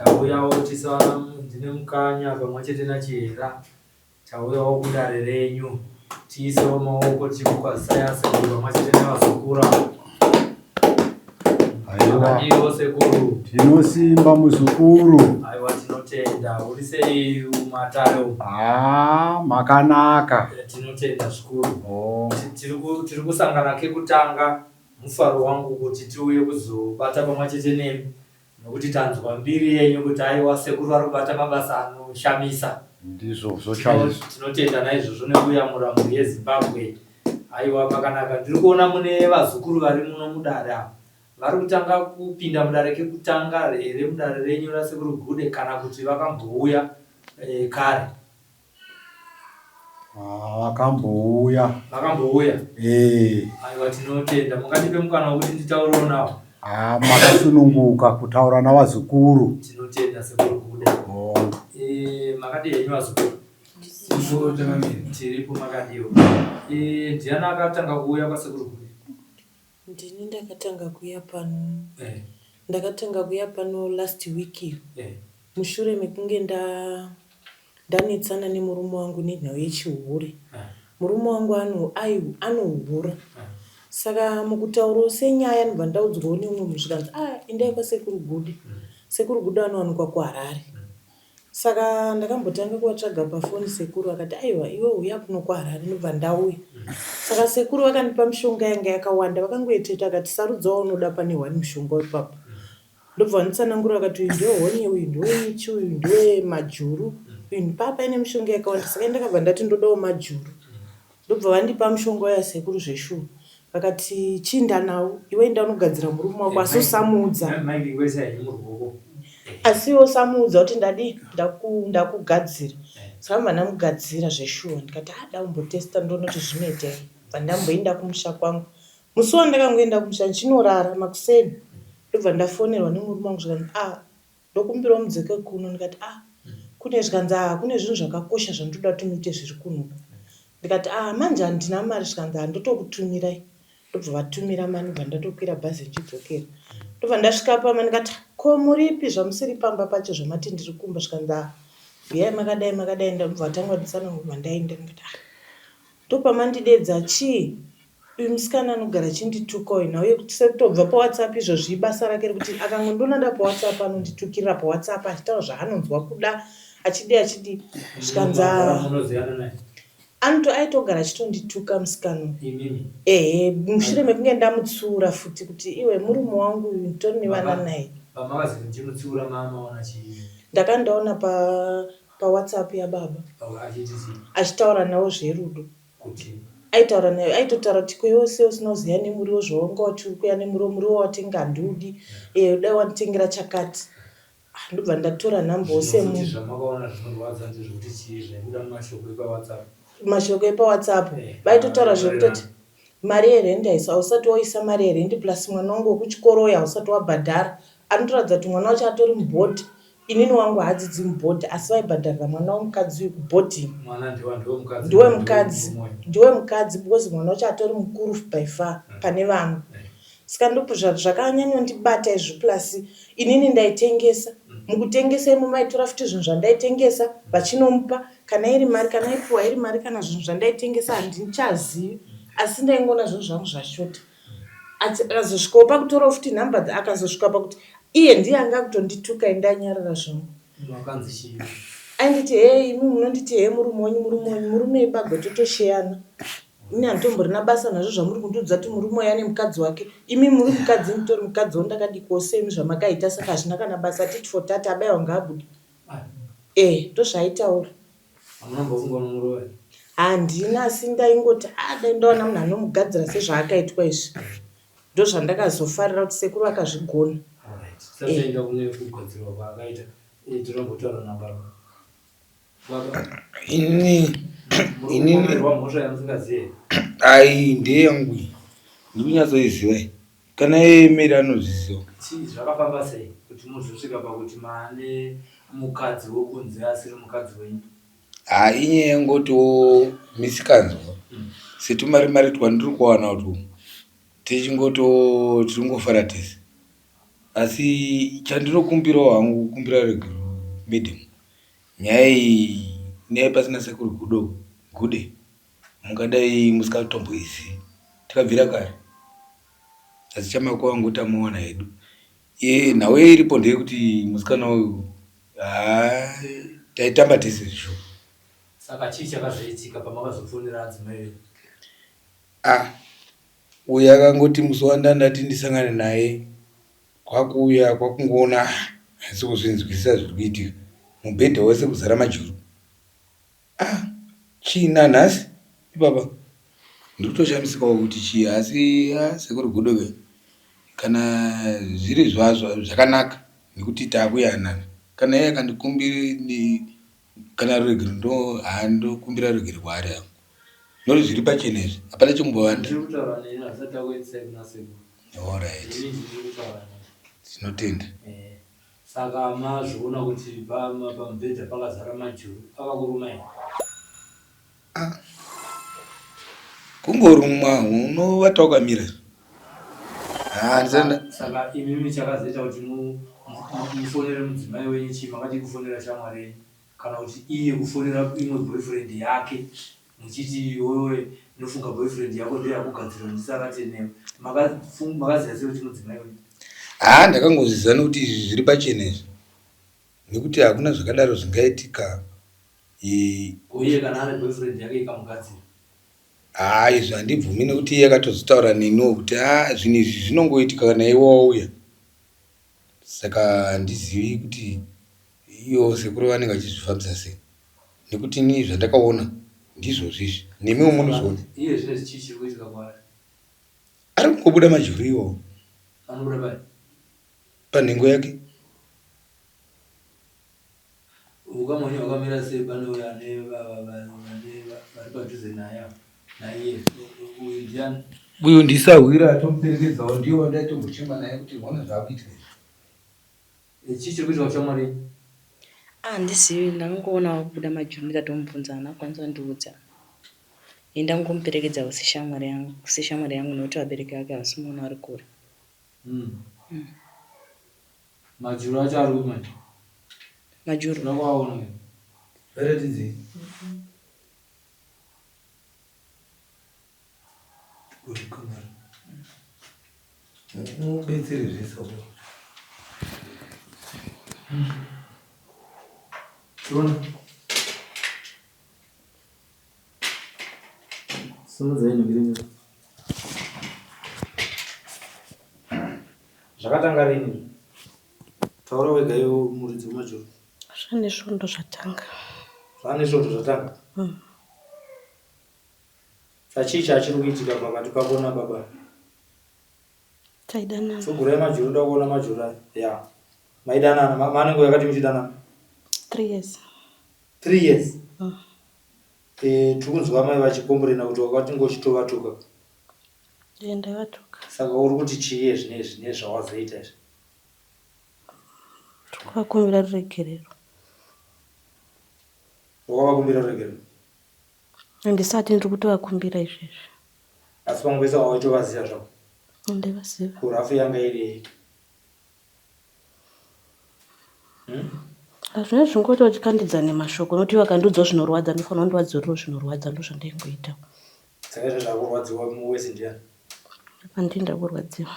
Tauyawo tisana ndine mukanya pamwe chete nachihera. Tauyawo kudare renyu. Tiisewo maoko timukwazisaya sekuru pamwe chete nevazukura. Aiwa sekuru. Tinosimba muzukuru. Aiwa tinotenda. Uri sei umataro? Makanaka. Tinotenda zvikuru. Tiri kusangana kekutanga mufaro wangu kuti tiuye kuzobata pamwe chete nemi. Nokuti tanzwa mbiri yenyu kuti aiwa sekuru ari kubata mabasa anoshamisa. Ndizvo zvochaizvo. Tinotenda naizvozvo nekuyamura mhuri yeZimbabwe. Aiwa makanaka. Ndiri kuona mune vazukuru vari muno mudare apa. Vari kutanga kupinda mudare kekutanga here mudare renyu rasekuru Gude kana kuti vakambouya kare? Vakambouya. Vakambouya? Aiwa tinotenda. Mungatipe mukana wekuti nditaurewo navo? Makasununguka kutaura navazukuru. Tinotenda sekuru Gude. Makadi henyu vazukuru? Tiripo makadiwo. Ndiani akatanga kuuya kwasekuru Gude? Ndini ndakatanga kuuya pano. Ndakatanga kuuya pano last week. Mushure mekunge ndanetsana nemurume wangu nenhau yechihure. Murume wangu anohura. Saka mukutaura senyaya ndibva ndaudzwawo neumwe munhu zvikanzi endai kwasekuru Gude. Sekuru Gude anowanikwa kuHarare. Saka ndakambotanga kuvatsvaga pafoni sekuru akati aiwa iwe uya kuno kuHarare ndobva ndauya. Saka sekuru vakandipa mishonga yanga yakawanda, vakangoiteta akati sarudzawo unoda pane wani mushonga ipapo. Ndobva nditsanangura akati uyu ndiwe honye, uyu ndiwe ichi, uyu ndiwe majuru, uyu papa ine mishonga yakawanda. Saka ndakabva ndati ndodawo majuru. Ndobva vandipa mushonga waya sekuru zveshuwa. Vakati chinda nawo iwe enda unogadzira murume wako asi usamuudza. Asiwo samuudza kuti ndakugadzira. Saka ndamugadzira zveshuwa. Ndikati ndaumbotesta ndona kuti zvinoita here. Ndamboenda kumusha kwangu. Musi wandakangoenda kumusha ndichinorara makuseni. Ndobva ndafonerwa nemurume wangu zvikanzi ndokumbirawo mudzeke kuno. Ndikati kune zvikanzi kune zvinhu zvakakosha zvandoda kuti muite zviri kuno. Ndikati manje handina mari zvikanzi ndotokutumirai. Ndobva vatumira mani ndobva ndatokwira bhazi ndichidzokera. Ndobva ndasvika pama ndikati ko muripi zvamusiri pamba pacho zvamati ndiri kumba zvikanzi uyai makadai ndobva vatanga kutsanangurwa ndaenda. Ndikati ndopamandidedza chii uyu musikana anogara achindituka uyu nauye kuti sekutobva paWhatsApp izvozvi basa rake rekuti akangondonanda paWhatsApp anonditukira paWhatsApp achitaura zvaanonzwa kuda achidi zvikanzi aitogara achitondituka musikana. Mushure mekunge ndamutsiura futi kuti iwe murume wangu uyu nditori nevana naye. Ndakandaona paWhatsApp yababa achitaura nawo zverudo. Aitaura nayo aitotaura kuti kweyose usina kuziya nemuriwo zvawanga wati kuya nemuriwo watenga handudi. Dai wanditengera chakati. Ndobva ndatora nhamba wose mashoko epaWhatsApp. Vaitotaura zvekutoti mari yerendi hausati waisa mari yerendi plus mwana wangu wekuchikoro uyu hausati wabhadhara. Anotoratidza kuti mwana wacho atori mubhodhi. Inini wangu haadzidzi mubhodhi asi vaibhadharira mwana womukadzi uyu kubhodhingi. Ndiwe mukadzi because mwana wacho atori mukuru by far pane vamwe. Saka ndopo zvakanyanyondibata izvo plus inini ndaitengesa. Mukutengesa imo maitora futi zvinhu zvandaitengesa vachinomupa kana iri mari kana ipiwa iri mari kana zvinhu zvandaitengesa handinchazivi asi ndaingoona zvinhu zvangu zvashota. Akazosvikawo pakutorawo futi nhamba akazosvika pakuti iye ndiye anga kutondituka ndanyarara zvangu. Ainditi imi munonditi murume ibagwe totosheyana. Ini handitomborina basa nazvo zvamuri kundiudza kuti murume uyu ane mukadzi wake. Imi muri mukadzi mutori mukadzi wandakadikowo semi zvamakaita saka hazvina kana basa titi for tati abayiwa ngaabude. Ndozvaaitaura. Handina asi ndaingoti dai ndaona munhu anomugadzira sezvaakaitwa izvi. Ndozvandakazofarira kuti sekuru akazvigona. Sachaenda kune kugadzirwa kwaakaita. Tinombotaura nambaro. Ndeyangu ndikunyatsoiziva kana yemeri anozviziva. Zvakafamba sei kuti muzosvika pakuti maane mukadzi wokunze asiri mukadzi wenyu? Inyaya yangotiwo misikanzwa setumari twandiri kuwana kuti tiringofara tese asi chandinokumbirawo hangu kukumbira regero medium. Nyaya iyi pasina sekuru gude mungadai musikatomboizivi takabvira kare, asi chamakuru wangu tamuona hedu. Nhau iripo ndeyekuti musikana uyu taitamba tese zvisho. Saka chii chakazoitika pamakazofonera adzimai? Uyu akangoti musi wandandati ndisangane naye, kwakuuya kwakungoona sikuzvinzwisisa zviri kuitika. Mubhedha wese kuzara majuru. Chiina nhasi ipapa ndikutoshamisikawo kuti chii, asi sekuru gudo kana zviri zvazvo zvakanaka nekuti takuyanana. Kana iye akandikumbira kana ruregero ndokumbira ruregero kwaari hangu. Nori zviri pachena izvi hapana chimbowanda. Alright, tinotenda. Saka mazviona kuti pamubhedha pakazara majuru akakuruma here? Kungorumwa unovata wakamira. Saka imimi chakazoita kuti mufonere mudzimai wenyu chii? Makati kufonera shamwari yenyu kana kuti iye kufonera imwe boyfriend yake muchiti wewe nofunga boyfriend yako ndiye yakugadzira ndisakatenewo? Makaziva sei kuti mudzimai wenyu? Ndakangozvizana kuti izvi zviri pachena izvi nekuti hakuna zvakadaro zvingaitika. Uye kana ane boyfriend yake ikamugadzira? Izvi handibvumi nekuti iye akatozotaura neniwo kuti zvinhu izvi zvinongoitika kana iwe wauya. Saka handizivi kuti iyo sekuru vanenge vachizvifambisa sei, nekuti ini zvandakaona ndizvozvo izvi, nemiwo munozviona. Iye zvine chii chiri kuitika kwaari? Ari kungobuda majuru iwawo. Anobuda pai? Panhengo yake. Ukamoni wakamira sei pane uyo vari padhuze naye naiye? Uyu ndiani? Uyu ndisahwira atomuperekedzawo ndiwo wandaitombochema naye kuti ona zvaakuitika. Chii chiri kuitika kushamwari? Handisivi, ndakangoona kubuda majuru ndikatomubvunza haana kukwanisa kundiudza. Ndangomuperekedzawo seshamwari yangu nokuti vabereki vake havasimuona ari kure. Majuru acho ari kumwe? Majuru ndakwaona Veredzi. Mubetsere zvese. Tona simudzai nhumiremiro zvakatanga rini? Taura wega iwo muridzi wemajuru. Zvane svondo zvatanga. Zvane svondo zvatanga? Sachii chachiri kuitika pakati pako nababa? Taidanana. Tsogurai majuru ndakuona majuru ya maidanana. Manengo yakati muchidanana? 3 years. 3 years? Tiri kunzwa mai vachikomborena kuti wakati ngochitovatuka. Ndakatuka. Saka uri kuti chii zvinezvi zvawazoita izvi? Tikakumbira ruregerero. Wakakumbira ruregerero? Handisati ndiri kutovakumbira izvezvi. Asi pamwe pese waitovaziva zvako? Ndaivaziva. Kurafu yanga iri hazvine zvingoti vachikandidzane mashoko nokuti vakandiudzawo zvinorwadza ndinofanira kundiwadzirawo zvinorwadza, ndo zvandaingoita. saka izvo zvakurwadziwa muwesi ndiani? Pandinda kurwadziwa.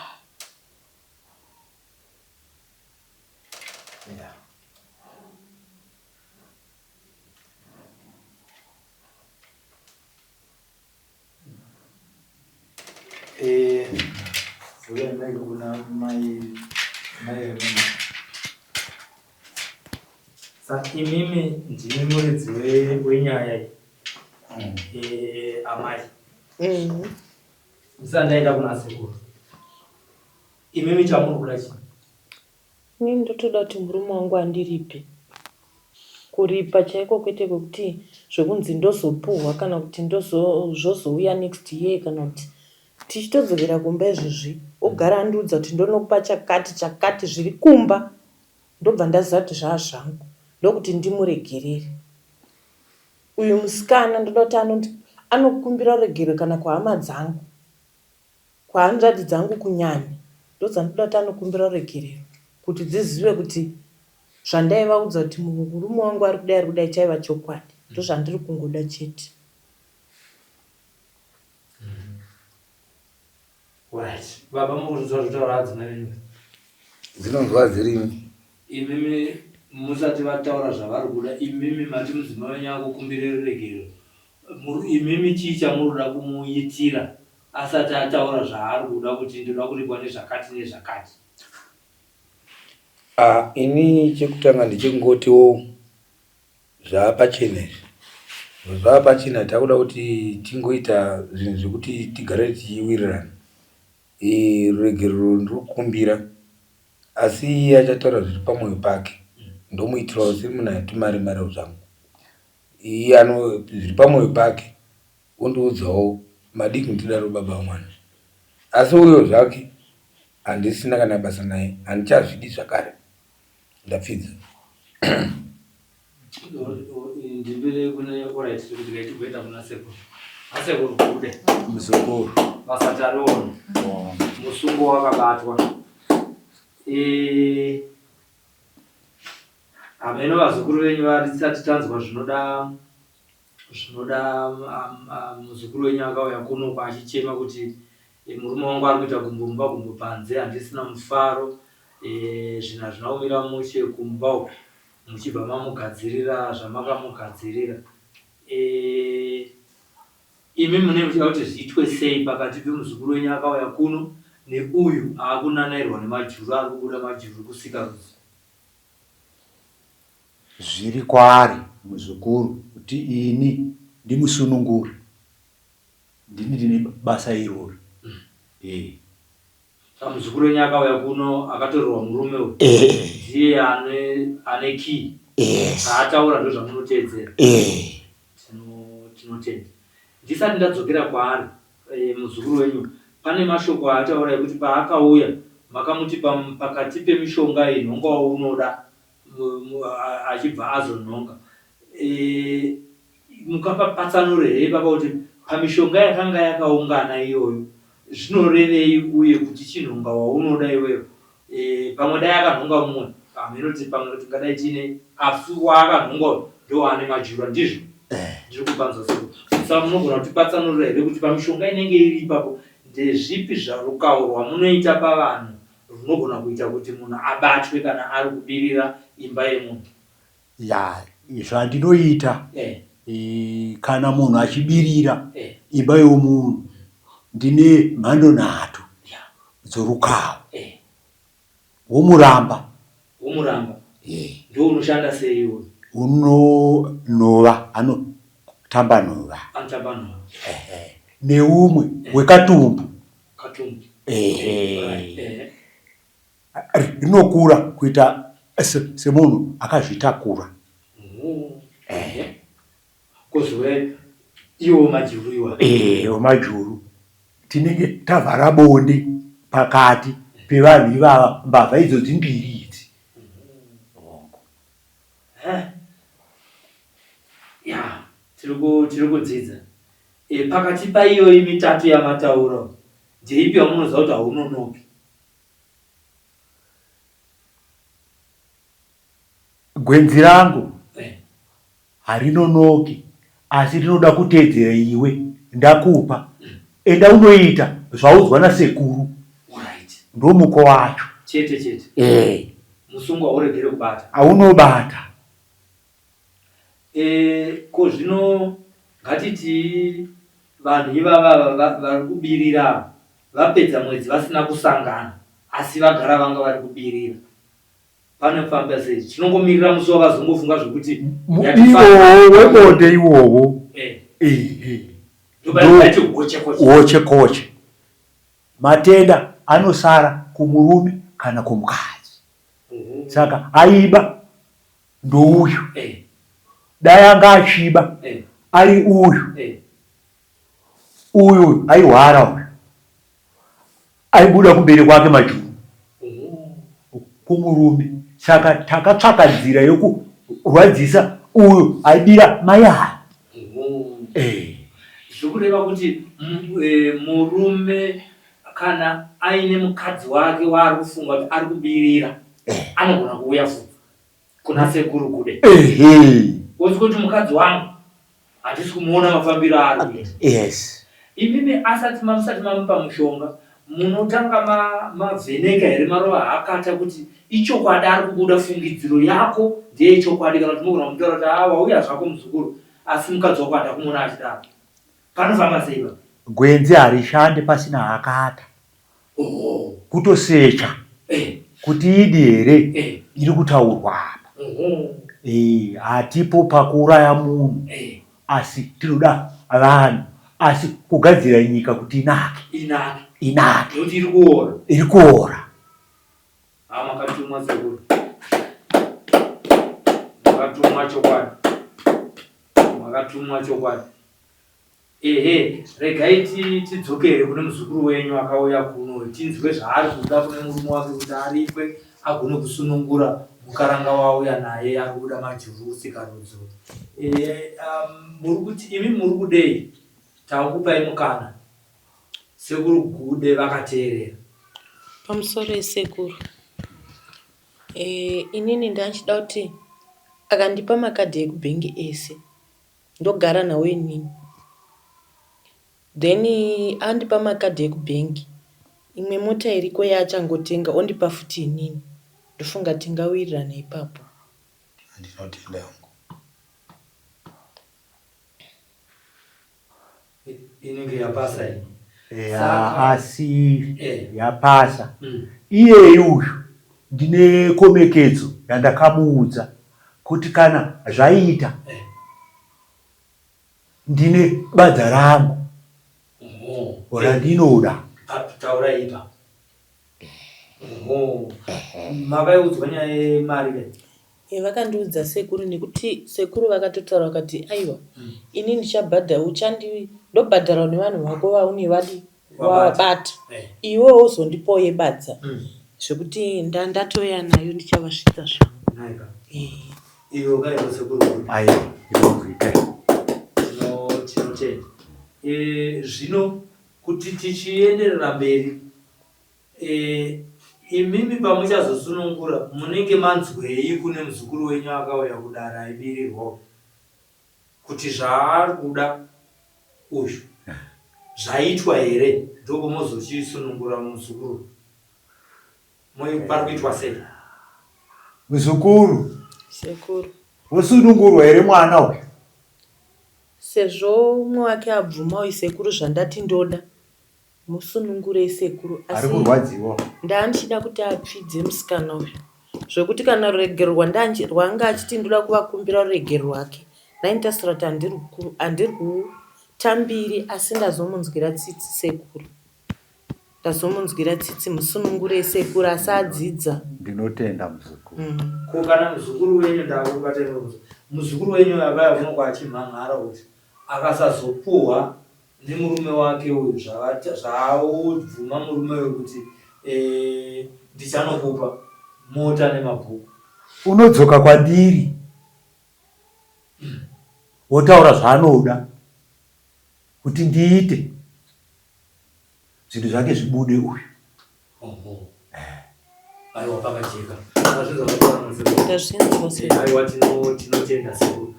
Vuya mai kuna mai saka imimi ndimi muridzi wenyaya amai. Ndisandaenda kuna sekuru. Imimi chamuri kuda chii? Ini ndotoda kuti murume wangu andiripe. Kuripa chaiko kwete kwekuti zvokunzi ndozopuhwa kana kuti zvozouya next year kana kuti tichitodzokera kumba izvozvi ogara andiudza kuti ndonokupa chakati zviri kumba, ndobva ndaziva kuti zvaazvangu ndokuti ndimuregerere. Uyu musikana ndoda kuti anokumbira ruregero kana kuhama dzangu, kwahanzvadzi dzangu kunyanya, ndodzandoda kuti anokumbira ruregerero. kuti dzizive kuti zvandaivaudza kuti murume wangu ari kudai chaiva chokwadi. Ndozvandiri kungoda chete. Right. Baba muzvizwa zvitaura hadzina venyu. Dzinonzwa dzirimi. Imimi musati vataura zvavari kuda, imimi mati mudzimai wenyu akukumbire ruregero. Imimi chii chamunoda kumuitira asati ataura zvaari kuda kuti ndoda kuripwa nezvakati nezvakati? Ini chekutanga ndichingotiwo zvaapachena. Zvaapachena takuda kuti tingoita zvinhu zvekuti tigare tichiwirirana. Ruregero ndokumbira. Asi iye achataura zviri pamwoyo pake. Ndomuitirawo siri munhu atimari zvangu. Iye zviri pamwoyo pake. Ondiudzawo madiki ndidaro baba wamwana. Asi uyo zvake handisina kana basa naye. Handichazvidi zvakare. Ndapfidza. Ndibile kune alright kuti ngaitibvenda muna sekuru. Asekuru kude. Muzukuru. Masatariona. Musungo wakabatwa. Ameno vazukuru venyu varisati tanzwa zvinoda muzukuru wenyu akauya kuno achichema kuti murume wangu ari kuita gumbo panze, handisina mufaro. Zvinhu zvinaumira mushe kumba muchibva mamugadzirira zvamakamugadzirira. Imi mune muchida kuti zviitwe sei pakati pemuzukuru wenyu akauya kuno neuyu aakunanairwa nemajuru, ari kubuda majuru kusika rudzi? Zviri kwaari muzukuru kuti ini ndimusunungure. Ndine basa iroro. Muzukuru wenyu akauya kuno akatorerwa murume uyu. Ndiye ane key. Ataura ndo zvamunoteedzera. Tinotenda. Ndisati ndadzokera kwaari muzukuru wenyu, pane mashoko aataura ekuti paakauya makamuti pakati pemishonga inhonga waunoda achibva azonhonga. Mukapatsanure baba kuti pamishonga yakanga yakaungana iyoyo zvinorevei uye kuti chinhonga waunoda iwewe. Pamwe dai akanhonga mumwe, aminoti pamwe tingadai tine asi waakanhonga ndo ane majura ndizvo. Ndiri kupanza seko. Saka munogona kuti patsanurira here kuti pamishonga inenge iri ipapo ndezvipi zvarukawo rwamunoita pavanhu runogona kuita kuti munhu abatwe kana ari kubirira imba yemunhu? Zvandinoita kana munhu achibirira imba yomunhu, ndine mhando nhatu dzorukawo. Womuramba. Ndo unoshanda sei iwe? Unonhova, anotamba nhova. Neumwe wekatumbu. Rinokura kuita semunhu akazvitakura. Kozove iwo majuru iwa. Majuru. Tinenge tavhara bonde pakati pevanhu ivava, mbavha idzodzi mbiri idzi. Tiri kudzidza. Pakati paiyoyi mitatu yamataura, ndeipi yamunoziva kuti haunonoki? Gwenzi rangu harinonoki, asi rinoda kuteedzera iwe. Ndakupa. Enda unoita zvaudzwa nasekuru. Ndomuko wacho. Chete. Musungu hauregere kubata. Haunobata. Ko zvino ngatiti vanhu ivava vari kubirira vapedza mwedzi vasina kusangana asi vagara vanga vari kubirira, pane kufamba sei? Chinongomirira musi wavazongofunga zvekuti iwowo webonde iwowo. Hoche. Matenda anosara kumurume kana kumukadzi. Saka aiba ndouyu. Dai anga achiba ari uyu aihwara uyu, aibuda kumberi kwake majuru kumurume. Saka takatsvaka nzira yokurwadzisa uyu aibira mai aya. Zvokureva kuti murume kana aine mukadzi wake waari kufunga kuti ari kubirira, anogona kuuya futi kuna sekuru kude. Uzi kuti mukadzi wangu hatisi kumuona mafambiro ari. Yes. Imimi asati mamupa mushonga munotanga mavheneka here marova akata kuti ichokwadi ari kubuda fungidziro yako ndiye ichokwadi kana kuti mugona kutaura kuti wauya zvako muzukuru asi mukadzi wako hada kumuona achidaro. Panofamba sei baba? Gwenzi harishande pasina akata. Kutosecha kuti idi here iri kutaurwa apa. Hatipo pakuuraya munhu asi tinoda vanhu asi kugadzira nyika kuti inake kuti iri kuora. Makatumwa sekuru, makatumwa chokwadi. Regai tidzokere kune muzukuru wenyu akauya kuno tinzwe zvaari kuda kune murume wake kuti arikwe agone kusunungura mukaranga wauya naye ari kuda majuru usikarudzo. Imi muri kudei? Takupai mukana. Sekuru Gude vakateerera. Pamusoro esekuru, inini ndanchida kuti akandipa makadhi ekubhengi ese ndogara nawo inini, then andipa makadhi ekubhengi imwe mota iriko yaachangotenga ondipa futi inini, ndofunga tingawirirana ipapo. Andinotenda yangu inenge yapasa iyi. Asi yapasa. Iyeyuyu ndine komekedzo yandakamuudza kuti kana zvaita ndine badza rangu randinoda. Taura ipa. Makaiudzwa nyaya yemari. Vakandiudza sekuru nekuti sekuru vakatotaura vakati aiwa ini ndichabhadha ndobhadhara nevanhu vako vaune vadi wavabata iwewo uzondipawo yebadza zvekuti ndatoya nayo ndichavasvitsa zvangu. Iwe ukaita sekuru. Aiwa inovita. Tinotenda. Zvino kuti tichienderera mberi, imimi pamuchazosunungura munenge manzwei kune muzukuru wenyu akauya kudara aibirirwa kuti zvaari kuda uyu zvaitwa here ndopamuzochisunungura muzukuru pari kuitwa sei? Muzukuru sekuru wosunungurwa here mwana uyu? Sezvo umwe wake abvumawo sekuru zvandati ndoda musunungure sekuru, ari kurwadziwa. ndanchida kuti apfidze musikana uyu zvokuti kana ruregero rwanga achiti ndoda kuvakumbira ruregero rwake ndaintasira kuti handiri kutambiri asi ndazomunzwira tsitsi sekuru, ndazomunzwira tsitsi musunungure sekuru asadzidza. Ndinotenda muzukuru. Kana muzukuru wenyu ndakubatira muzukuru wenyu akaya kunokwa achimhanhara kuti akasazopuhwa nemurume wake uyu zvaobvuma murume uyu kuti ndichanokupa mota nemabhuku, unodzoka kwandiri wotaura zvaanoda kuti ndiite zvinhu zvake zvibude uyu. Aiwa pakajeka. Aiwa tinotenda sekuru.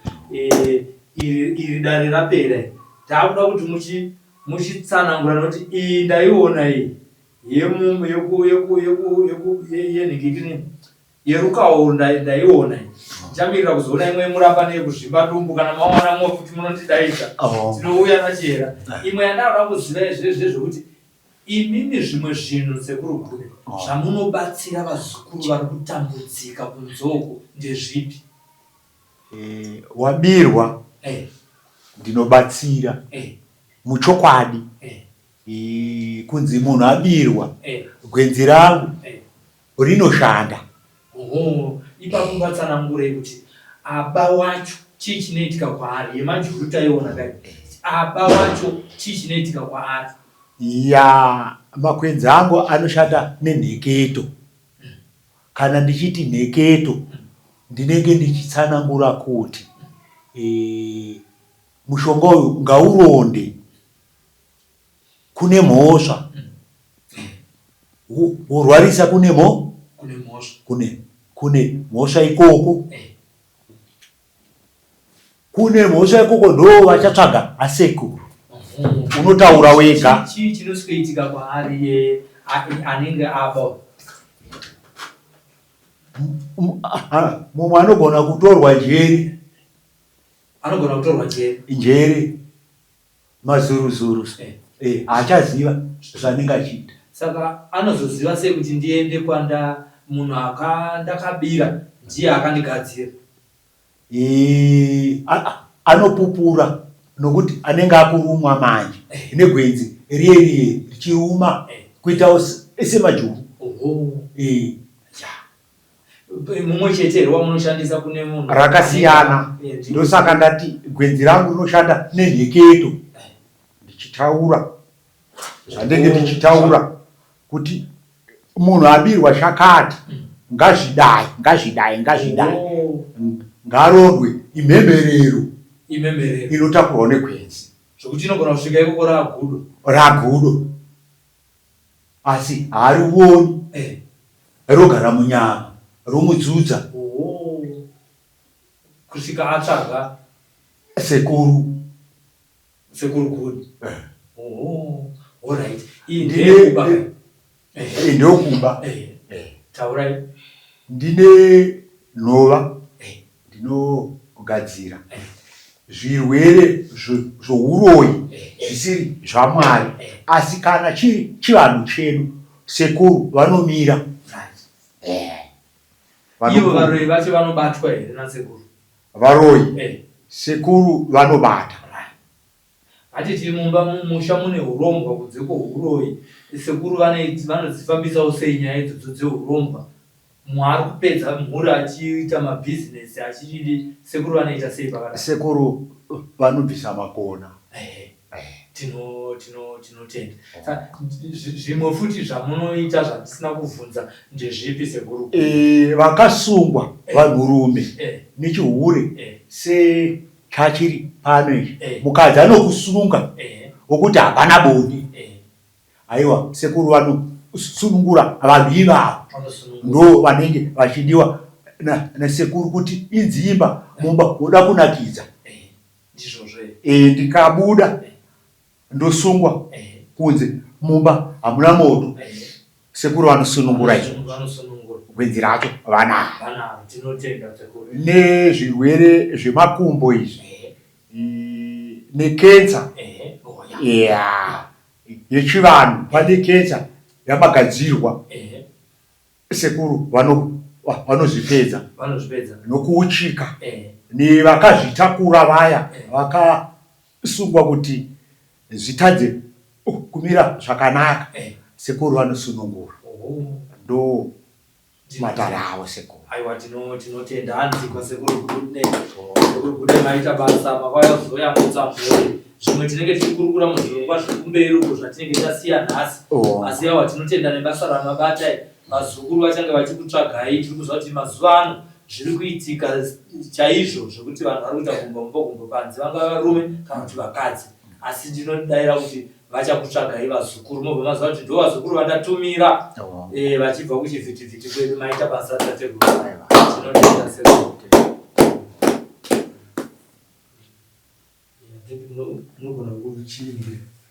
Iri dare rapera. Takuda kuti muchitsanangura noti iyi ndaiona iyi yenhingikini yerukawo ndaiona iyi. Ndichamirira kuzoona imwe muramba neyekuzvimba dumbu kana maona mwe kuti munondidaidza. Tinouya nachera. Imwe yandakuda kuziva izvezvo zvokuti imimi zvimwe zvinhu sekuru Gude zvamunobatsira vazukuru vari kutambudzika kunzoko ndezvipi? Wabirwa ndinobatsira muchokwadi. Kunzi munhu abirwa gwenzi rangu rinoshanda. Ipapo vatsanangurei kuti aba wacho chii chinoitika kwaari? Yemajuru taiona dai. Aba wacho chii chinoitika kwaari? Makwenzi angu anoshanda nenheketo. Kana ndichiti nheketo ndinenge ndichitsanangura kuti mushonga uyu ngauronde kune mhosva, urwarisa kune kune mhosva kune mhosva ikoko. Eh. Kune mhosva ikoko ndo vachatsvaga asekuru. Unotaura wega. Chii chinosvika kwaari anenge aba? Mumwe anogona kutorwa njeri. Anogona kutorwa njeri mazuruzuru. Achaziva zvanenge achiita. Saka anozoziva sei kuti ndiende munhu ndakabira ndiye akandigadzira? Anopupura nokuti anenge akurumwa manje negwenzi riye richiruma kuita semajuru. Mumwe chete wamunoshandisa kune munhu rakasiyana. Ndosaka ndati gwenzi rangu rinoshanda nenheketo. Ndichitaura zvandenge ndichitaura kuti munhu abirwa shakati ngazvidai ngarodwe imhemberero inotakurwa negwenzi zvokuti inogona kusvika ikoko ragudo asi haarioni rogara munyama romudzudza kusvika atsvaga sekuru good. Alright. Ndokumba. Taurai. Ndine nhova ndinogadzira zvirwere zvouroyi zvisiri zvamwari, asi kana chiri chivanhu chedu sekuru vanomira. Ivo varoyi vacho vanobatwa here nasekuru? Varoyi sekuru vanobata. Hatiti musha mune urombwa kunze kweuroyi, sekuru vanodzifambisawo sei nyaya idzodzo dzeurombwa? Mwari kupedza mhuri achiita mabhizinesi achididi, sekuru vanoita sei pakadai? Sekuru vanobvisa makona. Tinotenda. Zvimwe futi zvamunoita zvandisina kuvhunza ndezvipi sekuru? Vakasungwa vanhurume nechihure sechachiri pano ichi. Mukadzi anokusunga wokuti hapana bonde. Aiwa, sekuru vanosunungura vanhu ivavo ndo vanenge vachidiwa nasekuru kuti inzimba mumba woda kunakidza. Ndikabuda ndosungwa kunze mumba hamuna moto, sekuru vanosunungura izvo. Gwenzi racho vanaro. Nezvirwere zvemakumbo izvi nekensa yechivanhu, pane kensa yamagadzirwa, sekuru vanozvipedza nokuuchika. Nevakazvitakura vaya vakasungwa kuti zvitadze kumira zvakanaka, sekuru vanosunungura. Ndo matara avo sekuru. Aiwa, tinotenda hanzi kwasekuru Good. Sekuru Good maita basa makauya kuzoyambutsa mhuri. Zvimwe tinenge tichikurukura muzvirongwa zvekumberi uko zvatinenge tasiya nhasi. Asi yawa tinotenda nebasa ramabata. Vazukuru vachange vachikutsvagai. Tiri kuziva kuti mazuva ano zviri kuitika chaizvo zvokuti vanhu vari kuita gumbo panze, vangava varume kana kuti vakadzi. Asi ndinodayira kuti vachakutsvagai vazukuru. Mobva maziva kuti ndo vazukuru vandatumira vachibva kuchivhitivhiti kwedu. Maita basa tateguru. Tinotenda sekuru. Munogona kuchii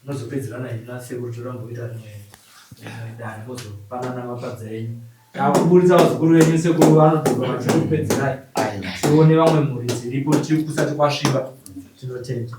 unozopedzerana nasekuru toramboita dani mozopanana mapadza enyu. Takuburitsa vazukuru venyu sekuru vanodzoka vachikupedzerai. Tione vamwe mhuri dziripo kusati kwasviba. Tinotenda.